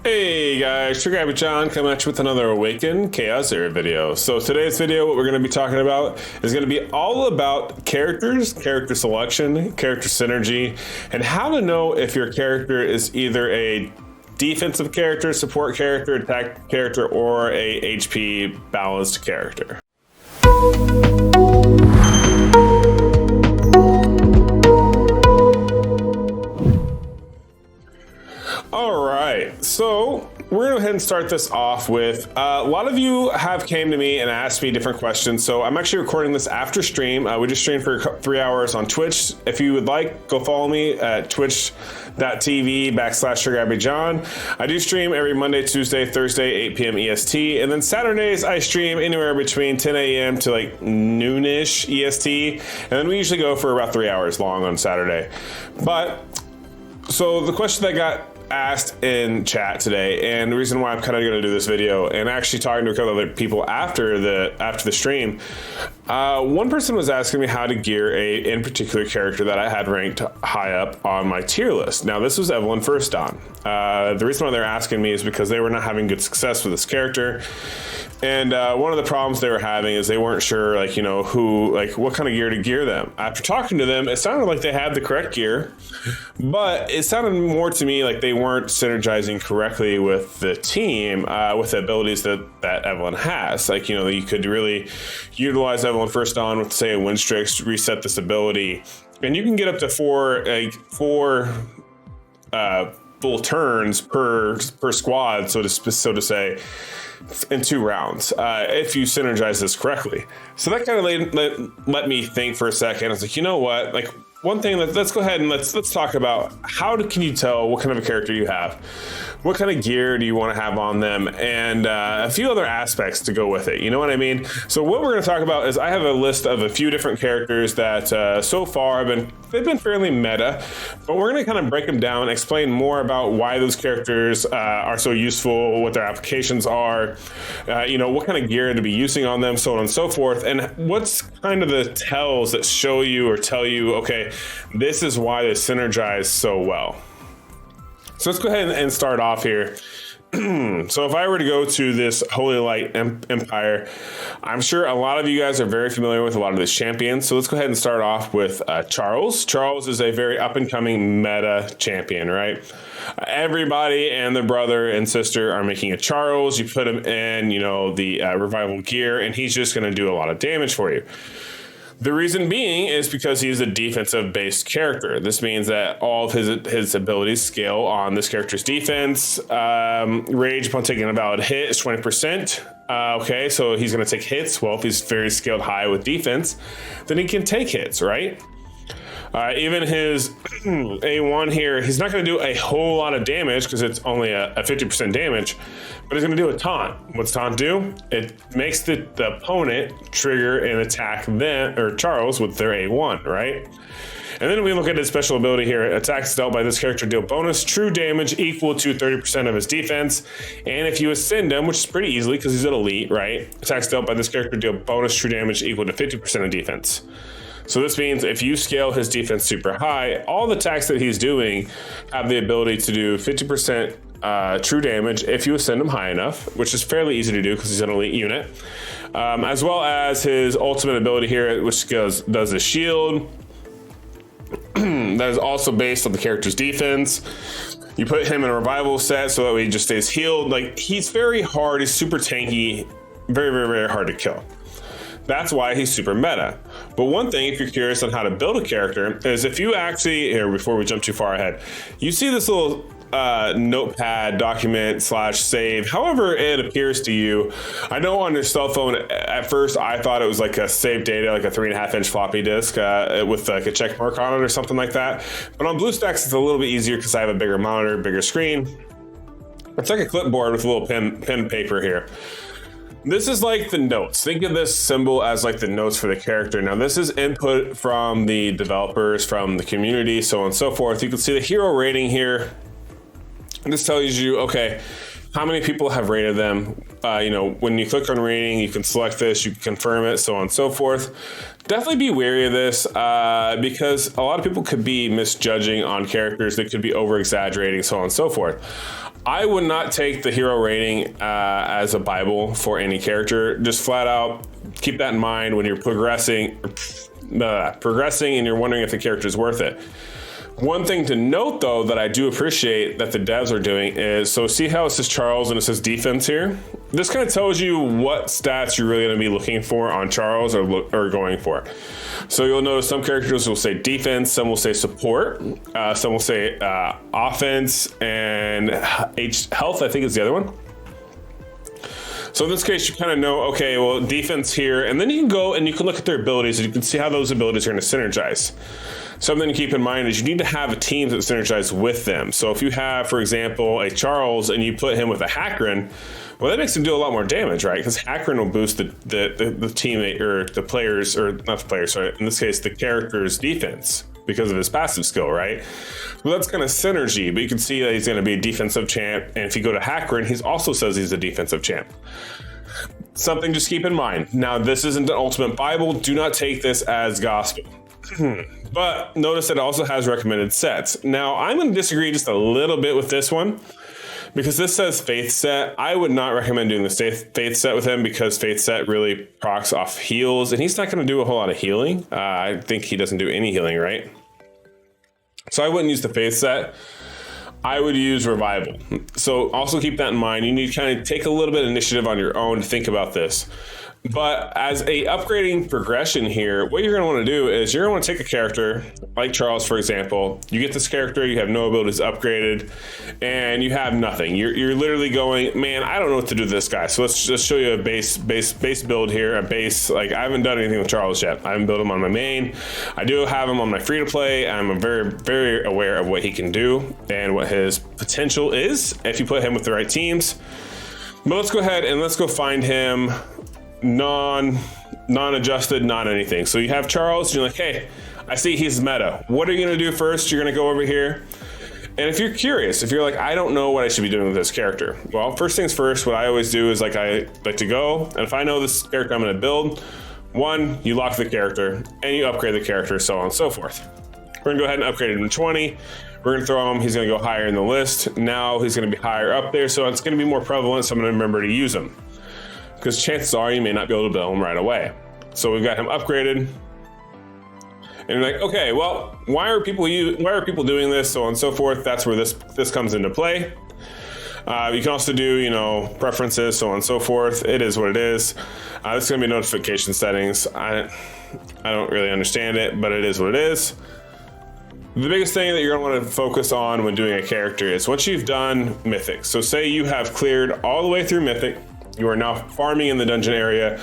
Hey guys, Trigger John coming at you with another Awaken Chaos Era video. So today's video, what we're going to be talking about is going to be all about characters, character selection, character synergy, and how to know if your character is either a defensive character, support character, attack character, or a HP balanced character. All right, so we're gonna go ahead and start this off with a lot of you have came to me and asked me different questions. So I'm actually recording this after stream. We just streamed for 3 hours on Twitch. If you would like, go follow me at twitch.tv/TriggerJohn. I do stream every Monday, Tuesday, Thursday, 8 p.m. EST, and then Saturdays I stream anywhere between 10 a.m. to like noonish EST, and then we usually go for about 3 hours long on Saturday. But so the question that got asked in chat today, and the reason why I'm kind of going to do this video and actually talking to a couple other people after the stream, one person was asking me how to gear a in particular character that I had ranked high up on my tier list. Now this was Evelyn First Dawn. The reason why they're asking me is because they were not having good success with this character. And one of the problems they were having is they weren't sure, like, you know, what kind of gear to gear them. After talking to them, it sounded like they had the correct gear, but it sounded more to me like they weren't synergizing correctly with the team, with the abilities that Evelyn has. Like, you know, you could really utilize Evelyn First On with, say, a win streak, reset this ability, and you can get up to four full turns per squad, so to say, in 2 rounds, if you synergize this correctly. So that kind of let me think for a second. I was like, you know what? Like, one thing, let's go ahead and let's talk about can you tell what kind of a character you have? What kind of gear do you want to have on them? And a few other aspects to go with it. You know what I mean? So what we're going to talk about is I have a list of a few different characters that so far they've been fairly meta, but we're going to kind of break them down and explain more about why those characters are so useful, what their applications are, you know, what kind of gear to be using on them, so on and so forth, and what's kind of the tells that show you or tell you, okay, this is why they synergize so well. So let's go ahead and start off here. So if I were to go to this Holy Light Empire, I'm sure a lot of you guys are very familiar with a lot of these champions. So let's go ahead and start off with Charles. Charles is a very up-and-coming meta champion, right? Everybody and their brother and sister are making a Charles. You put him in, you know, the revival gear, and he's just going to do a lot of damage for you. The reason being is because he's a defensive-based character. This means that all of his abilities scale on this character's defense. Rage upon taking a valid hit is 20%. Okay, so he's going to take hits. Well, if he's very scaled high with defense, then he can take hits, right? Even his A1 here, he's not going to do a whole lot of damage because it's only a 50% damage, but he's going to do a taunt. What's taunt do? It makes the opponent trigger and attack Charles with their A1, right? And then we look at his special ability here. Attacks dealt by this character deal bonus true damage equal to 30% of his defense. And if you ascend him, which is pretty easily because he's an elite, right? Attacks dealt by this character deal bonus true damage equal to 50% of defense. So this means if you scale his defense super high, all the attacks that he's doing have the ability to do 50% true damage if you ascend him high enough, which is fairly easy to do because he's an elite unit. As well as his ultimate ability here, which does a shield. That is also based on the character's defense. You put him in a revival set so that way he just stays healed. Like, he's very hard, he's super tanky, very, very, very hard to kill. That's why he's super meta. But one thing, if you're curious on how to build a character, is if you actually, here, before we jump too far ahead, you see this little notepad document / save, however it appears to you. I know on your cell phone, at first I thought it was like a save data, like a 3.5-inch floppy disk with like a check mark on it or something like that. But on BlueStacks, it's a little bit easier because I have a bigger monitor, bigger screen. It's like a clipboard with a little pen paper here. This is like the notes. Think of this symbol as like the notes for the character. Now this is input from the developers, from the community, so on and so forth. You can see the hero rating here. This tells you, okay, how many people have rated them. You know, when you click on rating, you can select this, you can confirm it, so on and so forth. Definitely be wary of this because a lot of people could be misjudging on characters. They could be over exaggerating, so on and so forth. I would not take the hero rating as a Bible for any character. Just flat out keep that in mind when you're progressing and you're wondering if the character is worth it. One thing to note, though, that I do appreciate that the devs are doing is, so see how it says Charles and it says defense here? This kind of tells you what stats you're really going to be looking for on Charles or going for. So you'll notice some characters will say defense, some will say support, some will say offense, and health, I think is the other one. So in this case, you kind of know, okay, well, defense here, and then you can go and you can look at their abilities and you can see how those abilities are going to synergize. Something to keep in mind is you need to have a team that synergize with them. So if you have, for example, a Charles and you put him with a Hakron, well, that makes him do a lot more damage, right? Because Hakron will boost the teammate or the players, or not the players, sorry, in this case, the character's defense because of his passive skill, right? Well, that's kind of synergy, but you can see that he's going to be a defensive champ. And if you go to Hakron, he also says he's a defensive champ. Something just keep in mind. Now, this isn't an ultimate Bible. Do not take this as gospel. But notice it also has recommended sets. Now, I'm going to disagree just a little bit with this one because this says faith set. I would not recommend doing the faith set with him because faith set really procs off heals, and he's not going to do a whole lot of healing. I think he doesn't do any healing, right? So I wouldn't use the faith set. I would use revival. So also keep that in mind. You need to kind of take a little bit of initiative on your own to think about this. But as a upgrading progression here, what you're going to want to do is you're going to want to take a character like Charles, for example. You get this character, you have no abilities upgraded, and you have nothing. You're literally going, man, I don't know what to do with this guy. So let's just show you a base build here. Like I haven't done anything with Charles yet. I haven't built him on my main. I do have him on my free to play. I'm very, very aware of what he can do and what his potential is if you put him with the right teams. But let's go ahead and let's go find him non-adjusted, not anything. So you have Charles, and you're like, hey, I see he's meta. What are you going to do first? You're going to go over here. And if you're curious, if you're like, I don't know what I should be doing with this character. Well, first things first, what I always do is I like to go, and if I know this character I'm going to build, one, you lock the character, and you upgrade the character, so on and so forth. We're going to go ahead and upgrade him to 20. We're going to throw him. He's going to go higher in the list. Now he's going to be higher up there, so it's going to be more prevalent, so I'm going to remember to use him. Because chances are you may not be able to build him right away. So we've got him upgraded. And you're like, okay, well, why are people doing this, so on and so forth? That's where this comes into play. You can also do, preferences, so on and so forth. It is what it is. This is going to be notification settings. I don't really understand it, but it is what it is. The biggest thing that you're going to want to focus on when doing a character is once you've done Mythic. So say you have cleared all the way through Mythic. You are now farming in the dungeon area.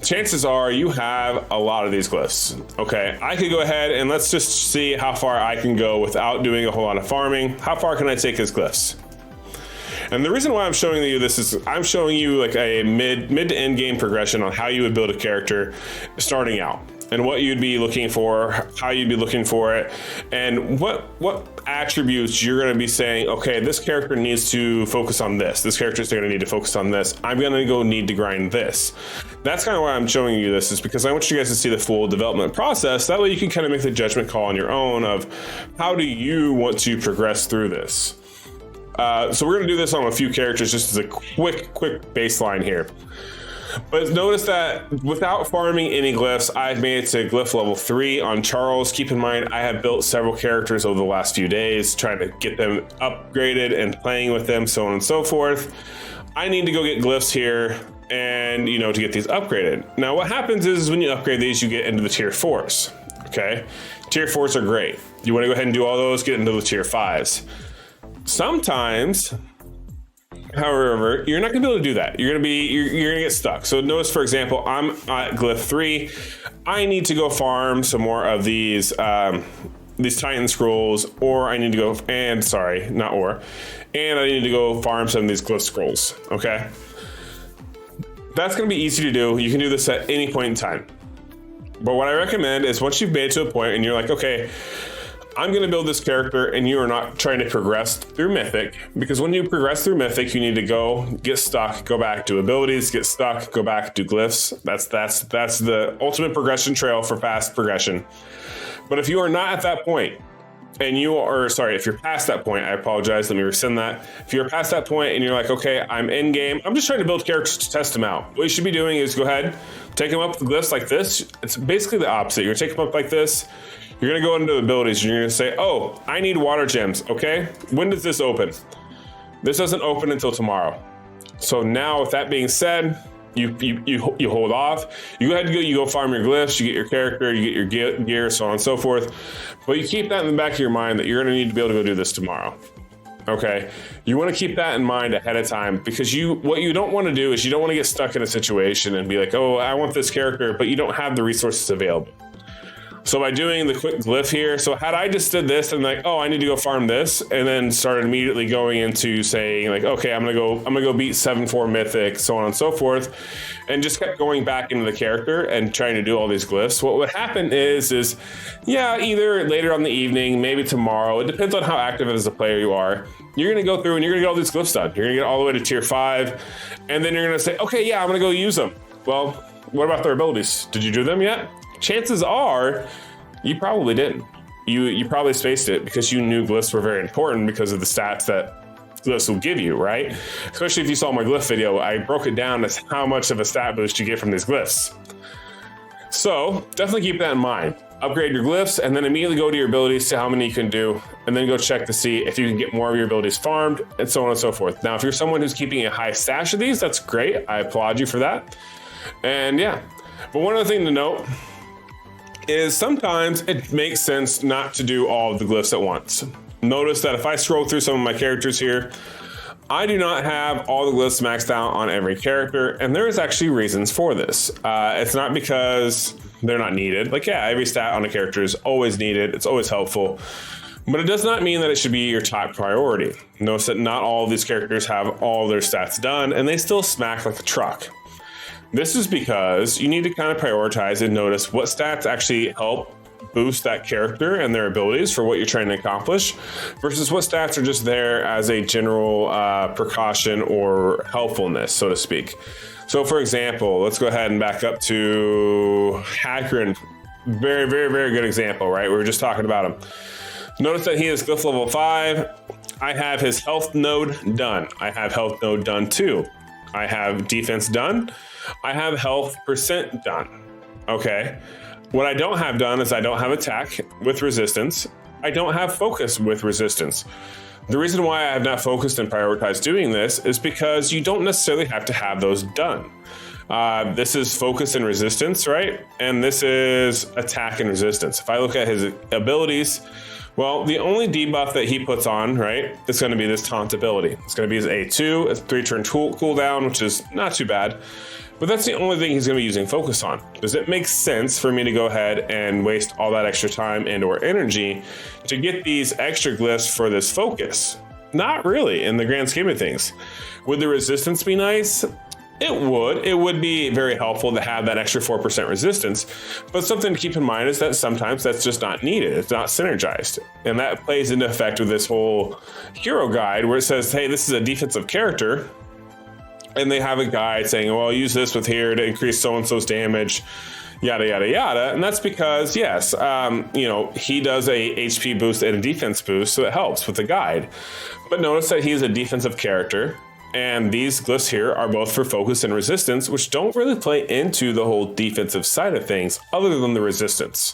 Chances are you have a lot of these glyphs. Okay, I could go ahead and let's just see how far I can go without doing a whole lot of farming. How far can I take his glyphs? And the reason why I'm showing you this is I'm showing you like a mid to end game progression on how you would build a character starting out. And what you'd be looking for, how you'd be looking for it, and what attributes you're going to be saying, okay, this character needs to focus on this. This character is going to need to focus on this. I'm going to need to grind this. That's kind of why I'm showing you this, is because I want you guys to see the full development process. That way you can kind of make the judgment call on your own of how do you want to progress through this. So we're going to do this on a few characters just as a quick baseline here. But notice that without farming any glyphs, I've made it to glyph level 3 on Charles. Keep in mind, I have built several characters over the last few days, trying to get them upgraded and playing with them, so on and so forth. I need to go get glyphs here and, to get these upgraded. Now, what happens is when you upgrade these, you get into the tier 4s, okay? Tier 4s are great. You want to go ahead and do all those, get into the tier 5s. Sometimes, however, you're not gonna be able to do that. You're gonna get stuck. So notice, for example, I'm at glyph 3. I need to go farm some more of these Titan scrolls, or I need to go, and I need to go farm some of these glyph scrolls, okay? That's gonna be easy to do. You can do this at any point in time. But what I recommend is once you've made it to a point and you're like, okay, I'm going to build this character, and you are not trying to progress through Mythic, because when you progress through Mythic, you need to go, get stuck, go back, do abilities, get stuck, go back, do glyphs. That's the ultimate progression trail for fast progression. But if you are not at that point, and you are, sorry, if you're past that point, I apologize, let me rescind that. If you're past that point and you're like, okay, I'm in game, I'm just trying to build characters to test them out. What you should be doing is go ahead, take them up with glyphs like this. It's basically the opposite. You're gonna take them up like this. You're gonna go into the abilities and you're gonna say, oh, I need water gems, okay? When does this open? This doesn't open until tomorrow. So now with that being said, you hold off. You go ahead and you go farm your glyphs, you get your character, you get your gear, so on and so forth. But you keep that in the back of your mind that you're gonna need to be able to go do this tomorrow. Okay, you want to keep that in mind ahead of time, because what you don't want to do is you don't want to get stuck in a situation and be like, oh, I want this character, but you don't have the resources available. So by doing the quick glyph here, so had I just did this and like, oh, I need to go farm this, and then started immediately going into saying like, okay, I'm gonna go beat 7-4 mythic, so on and so forth, and just kept going back into the character and trying to do all these glyphs, what would happen is yeah, either later on the evening, maybe tomorrow, it depends on how active as a player you are, you're gonna go through and you're gonna get all these glyphs done. You're gonna get all the way to tier 5, and then you're gonna say, okay, yeah, I'm gonna go use them. Well, what about their abilities? Did you do them yet? Chances are you probably didn't. You probably spaced it because you knew glyphs were very important because of the stats that glyphs will give you, right? Especially if you saw my glyph video, I broke it down as how much of a stat boost you get from these glyphs. So definitely keep that in mind. Upgrade your glyphs and then immediately go to your abilities, see how many you can do, and then go check to see if you can get more of your abilities farmed, and so on and so forth. Now, if you're someone who's keeping a high stash of these, that's great. I applaud you for that. And yeah, but one other thing to note is sometimes it makes sense not to do all of the glyphs at once. Notice that if I scroll through some of my characters here, I do not have all the glyphs maxed out on every character, and there's actually reasons for this. It's not because they're not needed. Like, yeah, every stat on a character is always needed. It's always helpful. But it does not mean that it should be your top priority. Notice that not all of these characters have all their stats done, and they still smack like a truck. This is because you need to kind of prioritize and notice what stats actually help boost that character and their abilities for what you're trying to accomplish versus what stats are just there as a general precaution or helpfulness, so to speak. So for example, let's go ahead and back up to Hagrid. Very, very, very good example, right? We were just talking about him. Notice that he is glyph level 5. I have his health node done. I have health node done too. I have defense done. I have health % done. Okay. What I don't have done is I don't have attack with resistance. I don't have focus with resistance. The reason why I have not focused and prioritized doing this is because you don't necessarily have to have those done. This is focus and resistance, right? And this is attack and resistance. If I look at his abilities, well, the only debuff that he puts on, right, is going to be this taunt ability. It's going to be his A2, a 3-turn cooldown, which is not too bad. But that's the only thing he's going to be using focus on. Does it make sense for me to go ahead and waste all that extra time and or energy to get these extra glyphs for this focus? Not really, in the grand scheme of things. Would the resistance be nice? It would be very helpful to have that extra 4% resistance, but something to keep in mind is that sometimes that's just not needed. It's not synergized. And that plays into effect with this whole hero guide where it says, hey, this is a defensive character. And they have a guide saying, well, use this with here to increase so-and-so's damage, yada, yada, yada. And that's because, yes, he does a HP boost and a defense boost, so it helps with the guide. But notice that he's a defensive character. And these glyphs here are both for focus and resistance, which don't really play into the whole defensive side of things other than the resistance.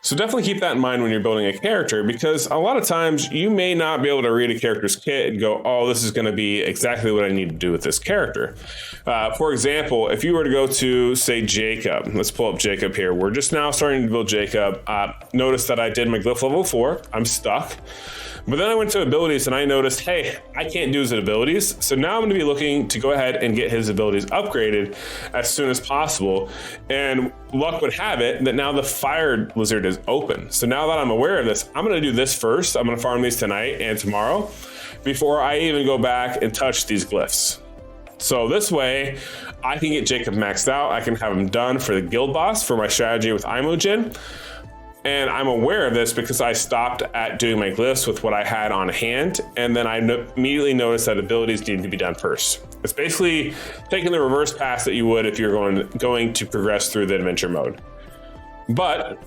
So definitely keep that in mind when you're building a character, because a lot of times you may not be able to read a character's kit and go, oh, this is going to be exactly what I need to do with this character. For example, if you were to go to, say, Jacob, let's pull up Jacob here. We're just now starting to build Jacob. Notice that I did my glyph level 4. I'm stuck. But then I went to abilities and I noticed, hey, I can't do his abilities. So now I'm going to be looking to go ahead and get his abilities upgraded as soon as possible. And luck would have it that now the fire lizard is open. So now that I'm aware of this, I'm going to do this first. I'm going to farm these tonight and tomorrow before I even go back and touch these glyphs. So this way I can get Jacob maxed out. I can have him done for the guild boss for my strategy with Imogen. And I'm aware of this because I stopped at doing my glyphs with what I had on hand, and then I immediately noticed that abilities need to be done first. It's basically taking the reverse path that you would if you're going to progress through the adventure mode. But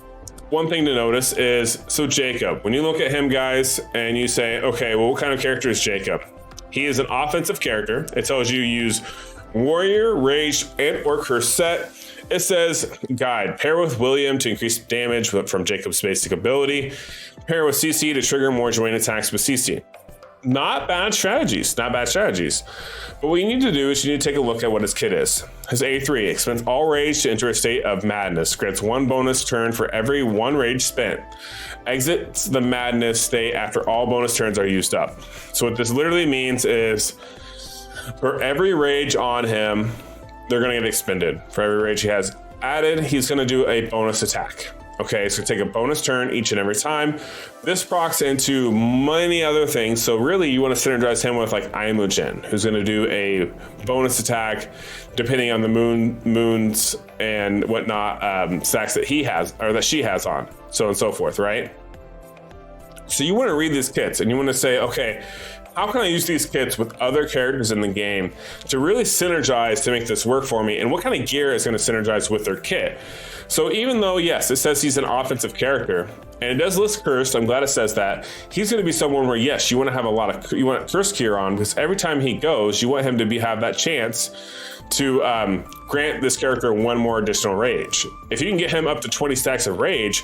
one thing to notice is, so Jacob, when you look at him, guys, and you say, okay, well, what kind of character is Jacob? He is an offensive character. It tells you use warrior, rage, and or curse set. It says guide, pair with William to increase damage from Jacob's basic ability. Pair with CC to trigger more joint attacks with CC. Not bad strategies, not bad strategies. But what you need to do is you need to take a look at what his kit is. His A3 expends all rage to enter a state of madness. Grants 1 bonus turn for every 1 rage spent. Exits the madness state after all bonus turns are used up. So what this literally means is for every rage on him, they're going to get expended. For every rage he has added, he's going to do a bonus attack. Okay, so take a bonus turn each and every time. This procs into many other things. So really you want to synergize him with like Imogen, who's going to do a bonus attack depending on the moons and whatnot stacks that he has or that she has on, so on and so forth, right? So you want to read these kits and you want to say, okay, how can I use these kits with other characters in the game to really synergize to make this work for me? And what kind of gear is going to synergize with their kit? So even though, yes, it says he's an offensive character, and it does list cursed, I'm glad it says that, he's going to be someone where, yes, you want to have you want cursed gear on, because every time he goes, you want him to have that chance to grant this character 1 more additional rage. If you can get him up to 20 stacks of rage,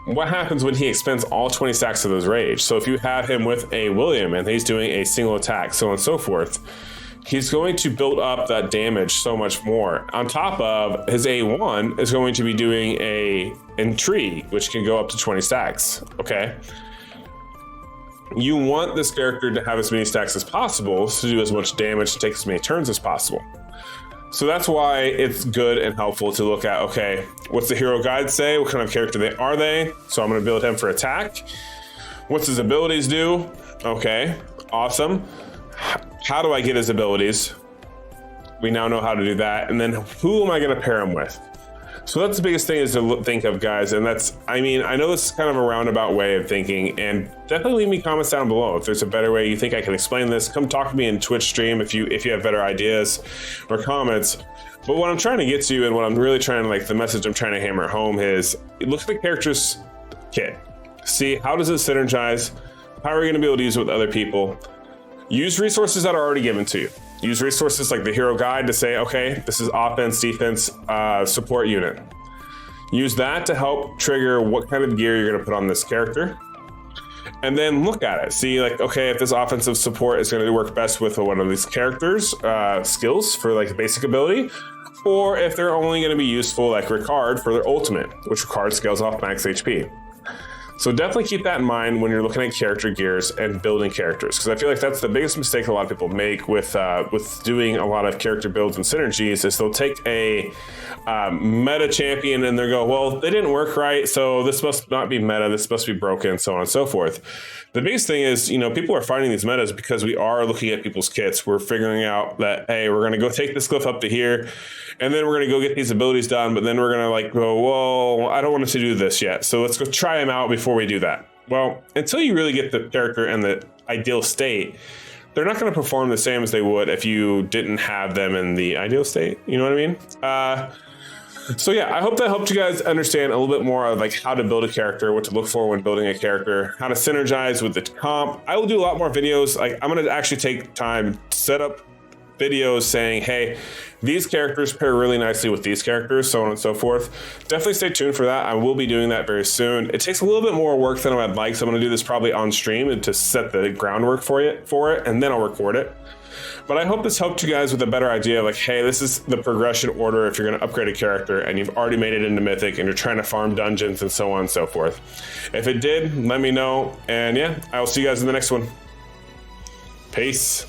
what happens when he expends all 20 stacks of those rage? So if you have him with a William and he's doing a single attack, so on and so forth, he's going to build up that damage so much more. On top of his A1 is going to be doing a intrigue, which can go up to 20 stacks, okay? You want this character to have as many stacks as possible to do as much damage, to take as many turns as possible. So that's why it's good and helpful to look at, okay, what's the hero guide say? What kind of character are they? So I'm going to build him for attack. What's his abilities do? Okay, awesome. How do I get his abilities? We now know how to do that. And then who am I going to pair him with? So that's the biggest thing is to think of, guys. And that's, I mean, I know this is kind of a roundabout way of thinking, and definitely leave me comments down below. If there's a better way you think I can explain this, come talk to me in Twitch stream if you have better ideas or comments. But what I'm trying to get to, and what I'm really trying to, like, the message I'm trying to hammer home is, look at the character's kit. See, how does it synergize? How are we going to be able to use it with other people? Use resources that are already given to you. Use resources like the hero guide to say, okay, this is offense, defense, support unit. Use that to help trigger what kind of gear you're going to put on this character. And then look at it. See, like, okay, if this offensive support is going to work best with one of these characters' skills for like basic ability, or if they're only going to be useful like Ricard for their ultimate, which Ricard scales off max HP. So definitely keep that in mind when you're looking at character gears and building characters, because I feel like that's the biggest mistake a lot of people make with doing a lot of character builds and synergies is they'll take a meta champion and they'll go, well, they didn't work right, so this must not be meta, this must be broken, so on and so forth. The biggest thing is, you know, people are finding these metas because we are looking at people's kits. We're figuring out that, hey, we're going to go take this glyph up to here, and then we're going to go get these abilities done, but then we're going to like go, whoa, I don't want us to do this yet, so let's go try them out before we do that. Well, until you really get the character in the ideal state, they're not going to perform the same as they would if you didn't have them in the ideal state. You know what I mean? So yeah, I hope that helped you guys understand a little bit more of like how to build a character, what to look for when building a character, how to synergize with the comp. I will do a lot more videos. Like I'm going to actually take time to set up videos saying, hey, these characters pair really nicely with these characters, so on and so forth. Definitely stay tuned for that. I will be doing that very soon. It takes a little bit more work than I'd like, so I'm going to do this probably on stream and to set the groundwork for it, and then I'll record it. But I hope this helped you guys with a better idea of like, hey, this is the progression order if you're going to upgrade a character and you've already made it into Mythic and you're trying to farm dungeons and so on and so forth. If it did, let me know. And yeah, I will see you guys in the next one. Peace.